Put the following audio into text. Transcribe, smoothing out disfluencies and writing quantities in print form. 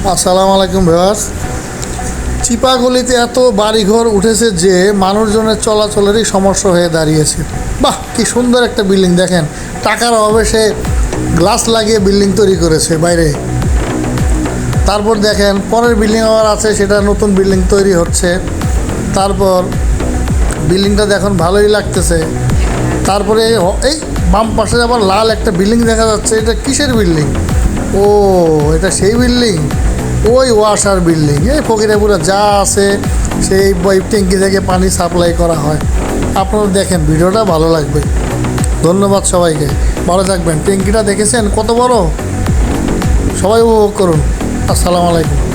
আসসালামু আলাইকুম ভিউয়ার্স। চিপাগলিতে এত বাড়িঘর উঠেছে যে মানুষজনের চলাচলেরই সমস্যা হয়ে দাঁড়িয়েছে। বাহ, কি সুন্দর একটা বিল্ডিং! দেখেন, টাকার অভাবে সে গ্লাস লাগিয়ে বিল্ডিং তৈরি করেছে বাইরে। তারপর দেখেন পরের বিল্ডিং আবার আছে, সেটা নতুন বিল্ডিং তৈরি হচ্ছে। তারপর বিল্ডিংটা দেখুন ভালোই লাগতেছে। তারপরে এই বাম পাশে আবার লাল একটা বিল্ডিং দেখা যাচ্ছে। এটা কিসের বিল্ডিং? ও, এটা সেই বিল্ডিং, ওই ওয়াসার বিল্ডিং। এই ফকিরাপুরে যা আছে সেই পাইপ ট্যাঙ্কি থেকে পানি সাপ্লাই করা হয়। আপনারা দেখেন, ভিডিওটা ভালো লাগবে। ধন্যবাদ সবাইকে, ভালো থাকবেন। ট্যাঙ্কিটা দেখেছেন কত বড়? সবাই উপভোগ করুন। আসসালামু আলাইকুম।